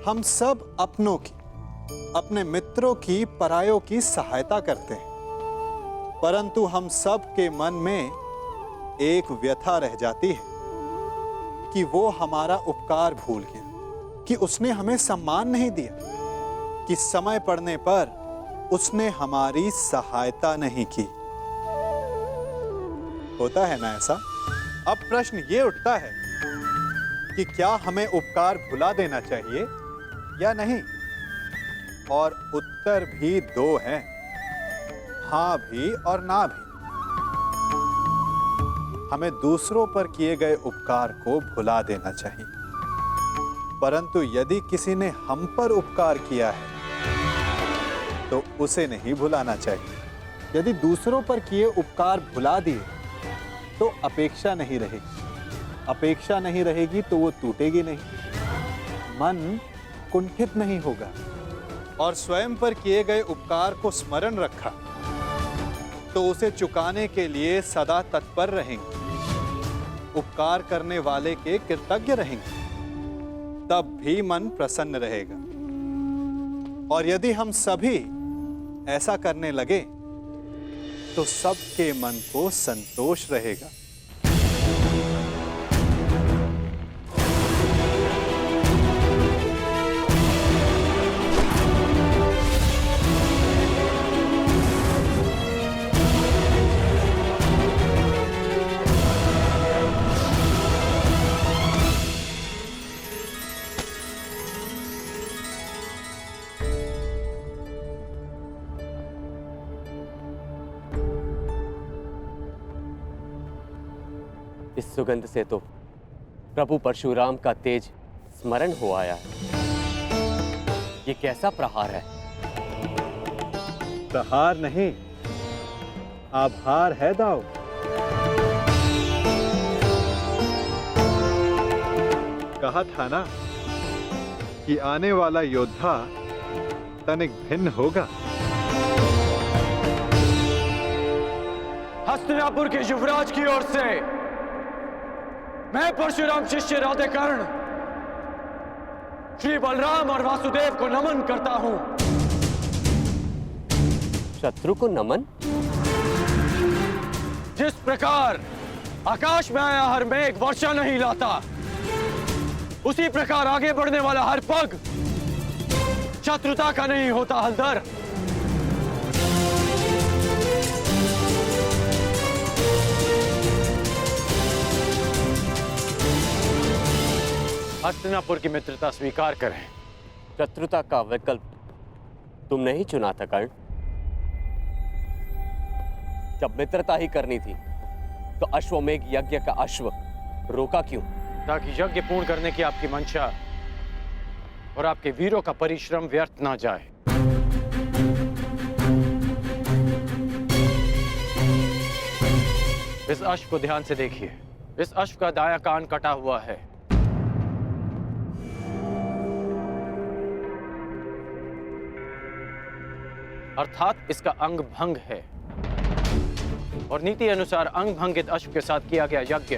हम सब अपनों की, अपने मित्रों की, परायों की सहायता करते हैं, परंतु हम सब के मन में एक व्यथा रह जाती है कि वो हमारा उपकार भूल गया, कि उसने हमें सम्मान नहीं दिया, कि समय पड़ने पर उसने हमारी सहायता नहीं की। होता है ना ऐसा? अब प्रश्न ये उठता है कि क्या हमें उपकार भुला देना चाहिए या नहीं? और उत्तर भी दो हैं, हां भी और ना भी। हमें दूसरों पर किए गए उपकार को भुला देना चाहिए, परंतु यदि किसी ने हम पर उपकार किया है तो उसे नहीं भुलाना चाहिए। यदि दूसरों पर किए उपकार भुला दिए तो अपेक्षा नहीं रहेगी, अपेक्षा नहीं रहेगी तो वो टूटेगी नहीं, मन कुंठित नहीं होगा, और स्वयं पर किए गए उपकार को स्मरण रखा तो उसे चुकाने के लिए सदा तत्पर रहेंगे, उपकार करने वाले के कृतज्ञ रहेंगे, तब भी मन प्रसन्न रहेगा। और यदि हम सभी ऐसा करने लगे तो सबके मन को संतोष रहेगा। इस सुगंध से तो प्रभु परशुराम का तेज स्मरण हो आया है। ये कैसा प्रहार है? प्रहार नहीं, आभार है दाऊ। कहा था ना कि आने वाला योद्धा तनिक भिन्न होगा। हस्तिनापुर के युवराज की ओर से मैं परशुराम शिष्य राधेकर्ण श्री बलराम और वासुदेव को नमन करता हूं। शत्रु को नमन? जिस प्रकार आकाश में आया हर मेघ वर्षा नहीं लाता, उसी प्रकार आगे बढ़ने वाला हर पग शत्रुता का नहीं होता हलधर। हस्तिनापुर की मित्रता स्वीकार करें। शत्रुता का विकल्प तुमने ही चुना था कर्ण। जब मित्रता ही करनी थी तो अश्वमेघ यज्ञ का अश्व रोका क्यों? ताकि यज्ञ पूर्ण करने की आपकी मंशा और आपके वीरों का परिश्रम व्यर्थ ना जाए। इस अश्व को ध्यान से देखिए। इस अश्व का दायां कान कटा हुआ है। अर्थात इसका अंग भंग है, और नीति अनुसार अंग भंगित अश्व के साथ किया गया यज्ञ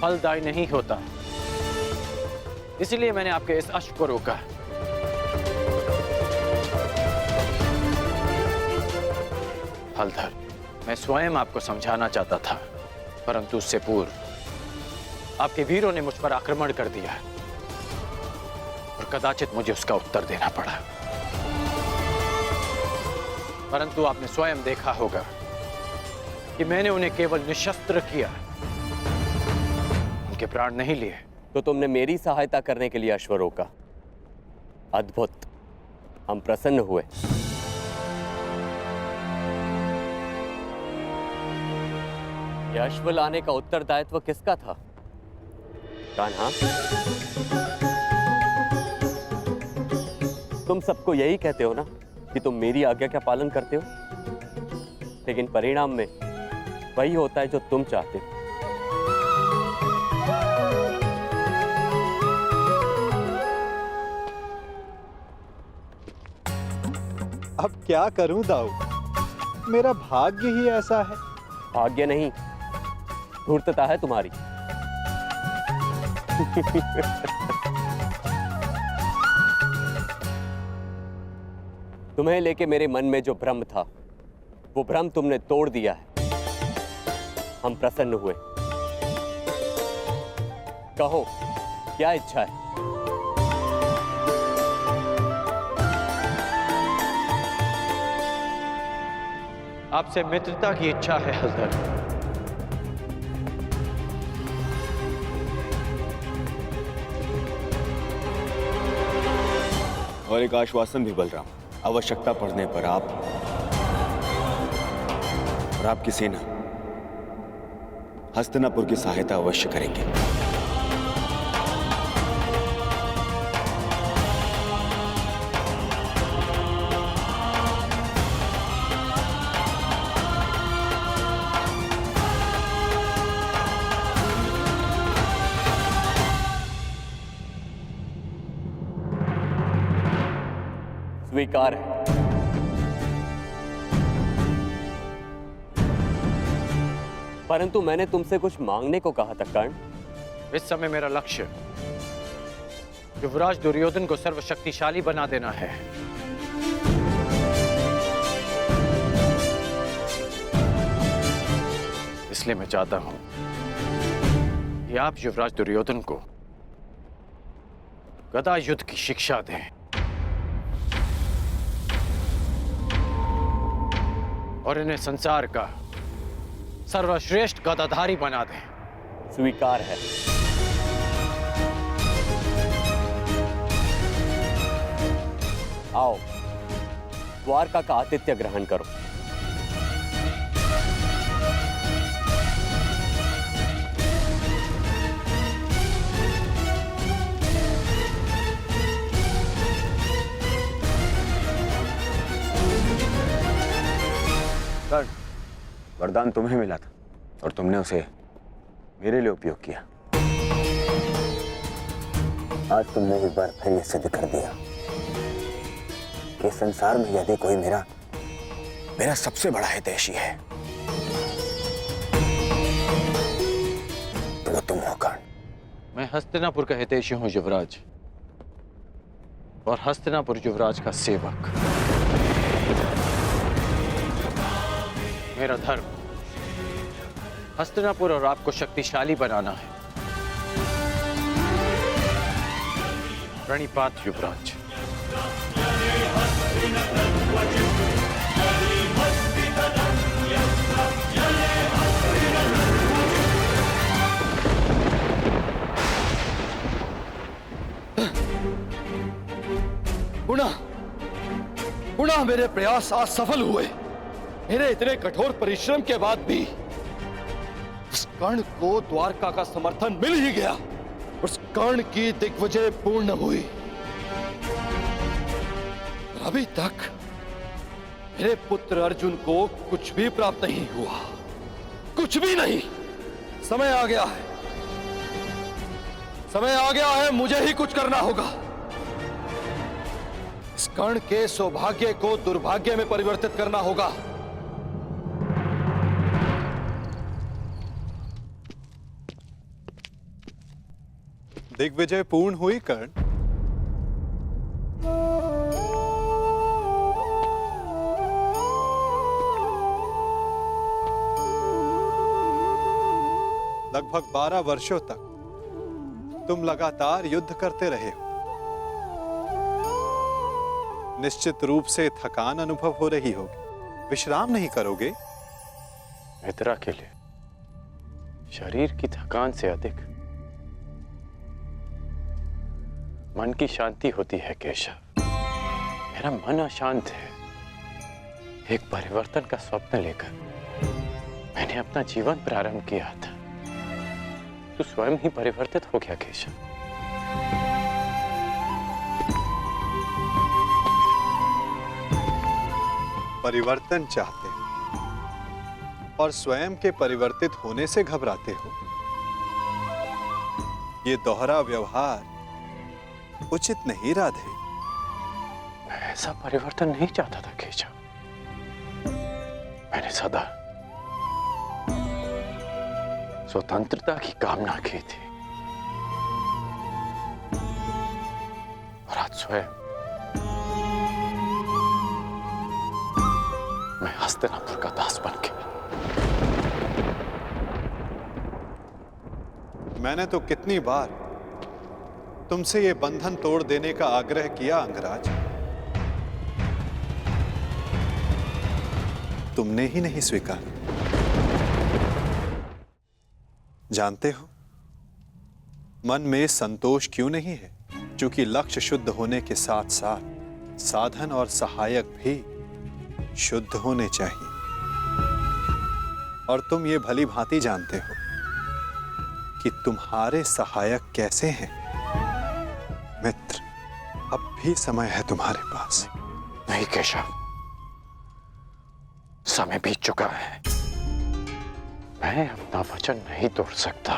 फलदायी नहीं होता। इसलिए मैंने आपके इस अश्व को रोका। हलधर, मैं स्वयं आपको समझाना चाहता था, परंतु उससे पूर्व आपके वीरों ने मुझ पर आक्रमण कर दिया और कदाचित मुझे उसका उत्तर देना पड़ा। परंतु आपने स्वयं देखा होगा कि मैंने उन्हें केवल निशस्त्र किया, उनके प्राण नहीं लिए। तो तुमने मेरी सहायता करने के लिए अश्व रोका। अद्भुत, हम प्रसन्न हुए। यह अश्व लाने का उत्तरदायित्व किसका था? कान्हा, तुम सबको यही कहते हो ना कि तुम मेरी आज्ञा का पालन करते हो, लेकिन परिणाम में वही होता है जो तुम चाहते हो। अब क्या करूं दाऊ, मेरा भाग्य ही ऐसा है। भाग्य नहीं, धूर्तता है तुम्हारी। तुम्हें लेके मेरे मन में जो भ्रम था, वो भ्रम तुमने तोड़ दिया है। हम प्रसन्न हुए। कहो, क्या इच्छा है? आपसे मित्रता की इच्छा है हलधर। और एक आश्वासन भी बलराम, आवश्यकता पड़ने पर आप और आपकी सेना हस्तिनापुर की सहायता अवश्य करेंगे। स्वीकार है। परंतु मैंने तुमसे कुछ मांगने को कहा था कर्ण। इस समय मेरा लक्ष्य युवराज दुर्योधन को सर्वशक्तिशाली बना देना है। इसलिए मैं चाहता हूं कि आप युवराज दुर्योधन को गदा युद्ध की शिक्षा दें और इन्हें संसार का सर्वश्रेष्ठ गदाधारी बना दें। स्वीकार है। आओ, द्वारका का आतिथ्य ग्रहण करो। कर्ण, वरदान तुम्हें मिला था और तुमने उसे मेरे लिए उपयोग किया। आज तुमने एक बार फिर यह सिद्ध कर दिया कि संसार में यदि कोई मेरा सबसे बड़ा हितैषी है तो वो तुम हो कर्ण। मैं हस्तिनापुर का हितैषी हूं युवराज, और हस्तिनापुर युवराज का सेवक। मेरा धर्म हस्तिनापुर और आपको शक्तिशाली बनाना है। प्रणिपात युवराज। पुनः मेरे प्रयास आज सफल हुए। मेरे इतने कठोर परिश्रम के बाद भी उस कर्ण को द्वारका का समर्थन मिल ही गया। उस कर्ण की दिग्विजय पूर्ण हुई। अभी तक मेरे पुत्र अर्जुन को कुछ भी प्राप्त नहीं हुआ, कुछ भी नहीं। समय आ गया है, समय आ गया है, मुझे ही कुछ करना होगा। इस कर्ण के सौभाग्य को दुर्भाग्य में परिवर्तित करना होगा। दिग्विजय पूर्ण हुई कर्ण। लगभग 12 वर्षों तक तुम लगातार युद्ध करते रहे हो। निश्चित रूप से थकान अनुभव हो रही होगी। विश्राम नहीं करोगे? मित्रा के लिए शरीर की थकान से अधिक मन की शांति होती है केशव। मेरा मन अशांत है। एक परिवर्तन का स्वप्न लेकर मैंने अपना जीवन प्रारंभ किया था। तू स्वयं ही परिवर्तित हो गया केशव। परिवर्तन चाहते हो और स्वयं के परिवर्तित होने से घबराते हो। ये दोहरा व्यवहार उचित नहीं राधे। मैं ऐसा परिवर्तन नहीं चाहता था केशव। मैंने सदा स्वतंत्रता की कामना की थी, और आज स्वयं हस्तिनापुर का दास बन के। मैंने तो कितनी बार तुमसे ये बंधन तोड़ देने का आग्रह किया अंगराज, तुमने ही नहीं स्वीकारा। जानते हो मन में संतोष क्यों नहीं है? क्योंकि लक्ष्य शुद्ध होने के साथ साथ साधन और सहायक भी शुद्ध होने चाहिए। और तुम ये भली भांति जानते हो कि तुम्हारे सहायक कैसे हैं। मित्र, अब भी समय है तुम्हारे पास। नहीं केशव, समय बीत चुका है। मैं अपना वचन नहीं तोड़ सकता।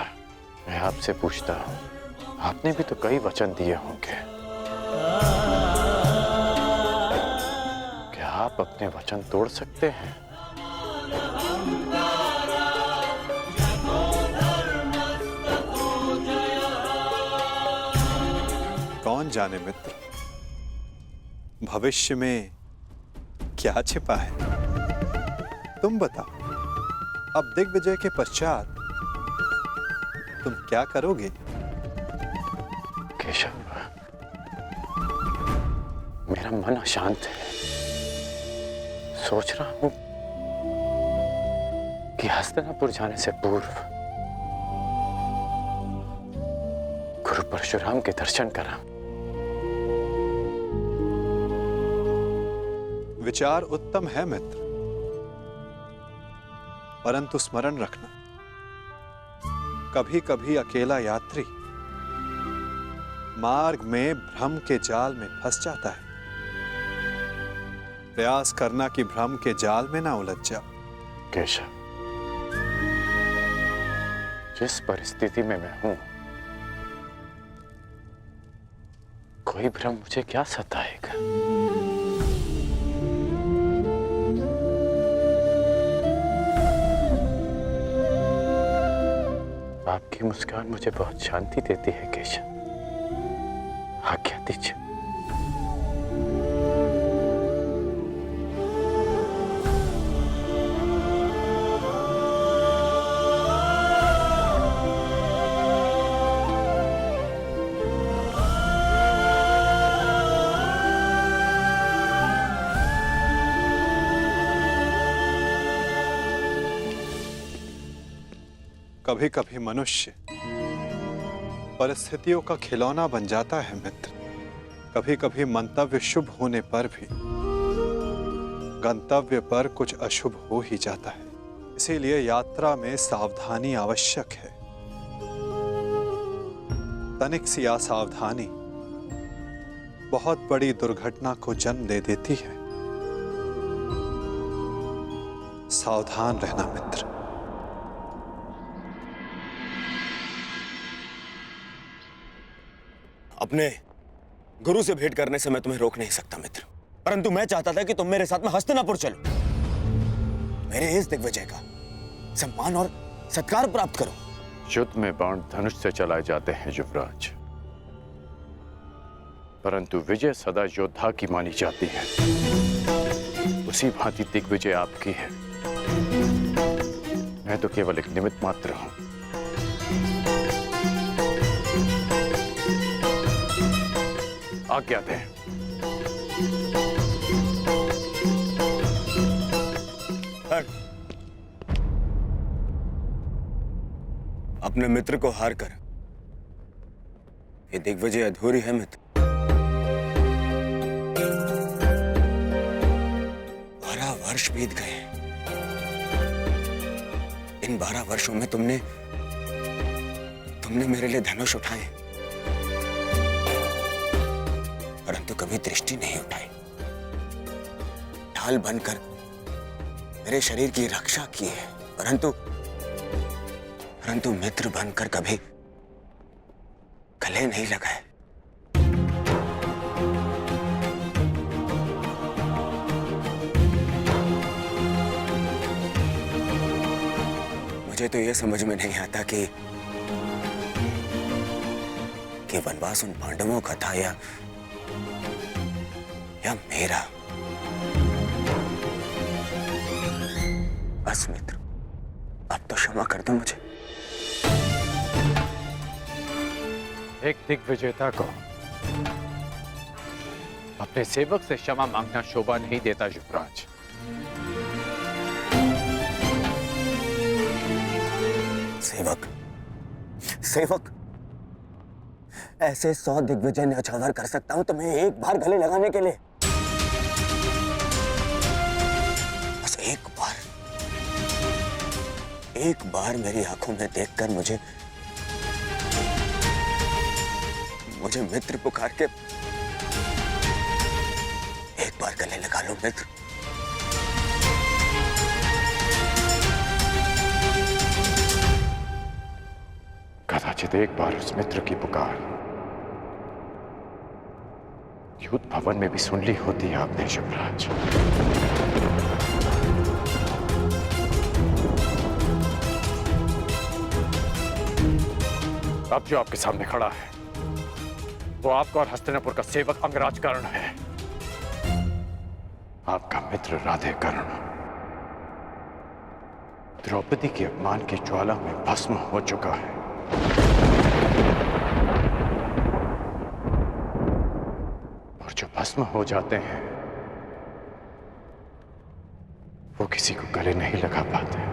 मैं आपसे पूछता हूं, आपने भी तो कई वचन दिए होंगे, क्या आप अपने वचन तोड़ सकते हैं? कौन जाने मित्र, भविष्य में क्या छिपा है। तुम बताओ, अब दिग्विजय के पश्चात तुम क्या करोगे? केशव, मेरा मन अशांत है। सोच रहा हूं कि हस्तिनापुर जाने से पूर्व गुरु परशुराम के दर्शन करा। विचार उत्तम है मित्र, परंतु स्मरण रखना, कभी कभी अकेला यात्री मार्ग में भ्रम के जाल में फंस जाता है। प्रयास करना कि भ्रम के जाल में ना उलझ जाओ। केशव, जिस परिस्थिति में मैं हूं, कोई भ्रम मुझे क्या सताएगा? आपकी मुस्कान मुझे बहुत शांति देती है केशव। आज्ञा दीजिए। कभी कभी मनुष्य परिस्थितियों का खिलौना बन जाता है मित्र। कभी कभी मंतव्य शुभ होने पर भी गंतव्य पर कुछ अशुभ हो ही जाता है। इसीलिए यात्रा में सावधानी आवश्यक है। तनिक सी असावधानी बहुत बड़ी दुर्घटना को जन्म दे देती है। सावधान रहना मित्र। अपने गुरु से भेंट करने से मैं तुम्हें रोक नहीं सकता मित्र, परंतु मैं चाहता था कि तुम मेरे साथ में हस्तिनापुर चलो, मेरे इस दिग्विजय का सम्मान और सत्कार प्राप्त करो। युद्ध में बाण धनुष से चलाए जाते हैं युवराज, परंतु विजय सदा योद्धा की मानी जाती है। उसी भांति दिग्विजय आपकी है। मैं तो केवल एक निमित्त मात्र हूं। आज्ञा दें। अपने मित्र को हार कर ये दिग्विजय अधूरी है मित्र। 12 वर्ष बीत गए। इन 12 वर्षों में तुमने मेरे लिए धनुष उठाए, परंतु कभी दृष्टि नहीं उठाई। ढाल बनकर मेरे शरीर की रक्षा की है, परंतु मित्र बनकर कभी गले नहीं लगाए। मुझे तो यह समझ में नहीं आता कि वनवास उन पांडवों का था या मेरा। बस मित्र, अब तो क्षमा कर दो मुझे। एक दिग्विजेता को अपने सेवक से क्षमा मांगना शोभा नहीं देता युवराज। सेवक, सेवक, ऐसे 100 दिग्विजय न्यौछावर कर सकता हूं तुम्हें एक बार गले लगाने के लिए। बस एक बार मेरी आंखों में देखकर मुझे मित्र पुकार के एक बार गले लगा लो मित्र। कदाचित एक बार उस मित्र की पुकार युद्ध भवन में भी सुन ली होती आपने युवराज। अब जो आपके सामने खड़ा है वो आपका और हस्तिनापुर का सेवक अंगराज कर्ण है, आपका मित्र राधे कर्ण द्रौपदी के अपमान की ज्वाला में भस्म हो चुका है। और जो भस्म हो जाते हैं वो किसी को गले नहीं लगा पाते।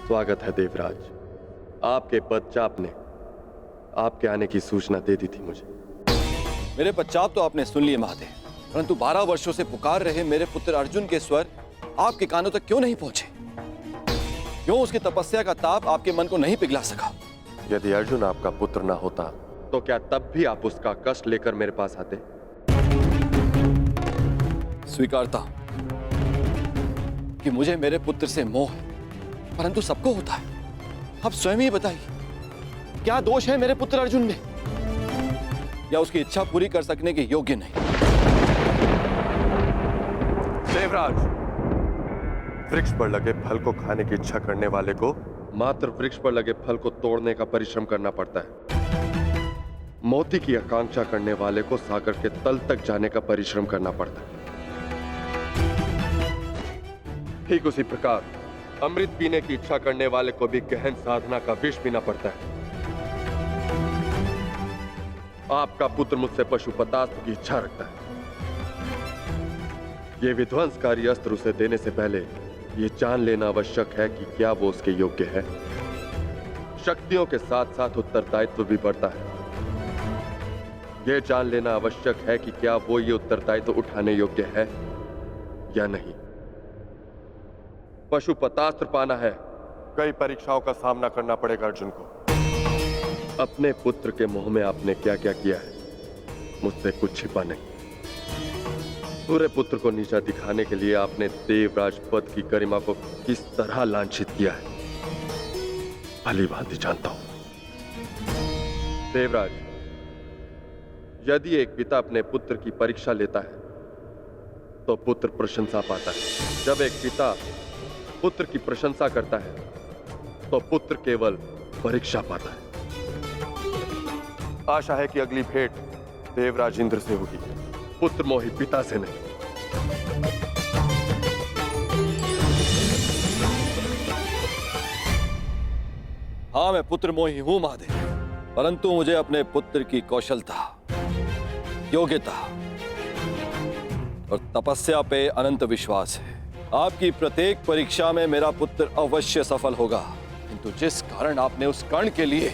स्वागत है देवराज। आपके पदचाप ने आपके आने की सूचना दे दी थी मुझे। मेरे पश्चात तो आपने सुन लिए महादेव, परंतु 12 वर्षों से पुकार रहे मेरे पुत्र अर्जुन के स्वर आपके कानों तक क्यों नहीं पहुंचे? क्यों उसकी तपस्या का ताप आपके मन को नहीं पिघला सका? यदि अर्जुन आपका पुत्र ना होता तो क्या तब भी आप उसका कष्ट लेकर मेरे पास आते? स्वीकारता हूं कि मुझे मेरे पुत्र से मोह है, परंतु सबको होता है। अब स्वयं ही बताइए, क्या दोष है मेरे पुत्र अर्जुन में, या उसकी इच्छा पूरी कर सकने के योग्य नहीं? देवराज, वृक्ष पर लगे फल को खाने की इच्छा करने वाले को मात्र वृक्ष पर लगे फल को तोड़ने का परिश्रम करना पड़ता है। मोती की आकांक्षा करने वाले को सागर के तल तक जाने का परिश्रम करना पड़ता है। ठीक उसी प्रकार अमृत पीने की इच्छा करने वाले को भी गहन साधना का विष पीना पड़ता है। आपका पुत्र मुझसे पशुपतास्त्र की इच्छा रखता है। यह विध्वंसकारी अस्त्र उसे देने से पहले यह जान लेना आवश्यक है कि क्या वो उसके योग्य है। शक्तियों के साथ साथ उत्तरदायित्व भी बढ़ता है। यह जान लेना आवश्यक है कि क्या वो ये उत्तरदायित्व उठाने योग्य है या नहीं। पशुपतास्त्र पाना है, कई परीक्षाओं का सामना करना पड़ेगा अर्जुन को। अपने पुत्र के मोह में आपने क्या क्या किया है, मुझसे कुछ छिपा नहीं। पूरे पुत्र को नीचा दिखाने के लिए आपने देवराज पद की गरिमा को किस तरह लांछित किया है, भली भांति जानता हूं। देवराज, यदि एक पिता अपने पुत्र की परीक्षा लेता है तो पुत्र प्रशंसा पाता है। जब एक पिता पुत्र की प्रशंसा करता है तो पुत्र केवल परीक्षा पाता है। आशा है कि अगली भेंट देवराज इंद्र से होगी, पुत्र मोही पिता से नहीं। हाँ, मैं पुत्र मोही हूं महादेव, परंतु मुझे अपने पुत्र की कौशलता, योग्यता और तपस्या पे अनंत विश्वास है। आपकी प्रत्येक परीक्षा में मेरा पुत्र अवश्य सफल होगा, किंतु जिस कारण आपने उस कर्ण के लिए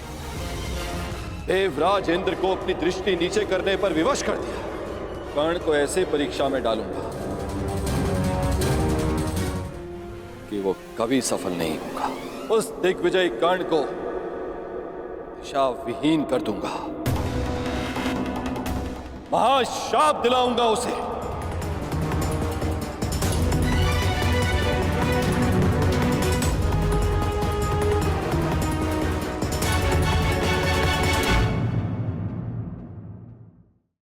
देवराज इंद्र को अपनी दृष्टि नीचे करने पर विवश कर दिया। कर्ण को ऐसे परीक्षा में डालूंगा कि वो कभी सफल नहीं होगा। उस दिग्विजय कर्ण को दिशा विहीन कर दूंगा, महाशाप दिलाऊंगा उसे।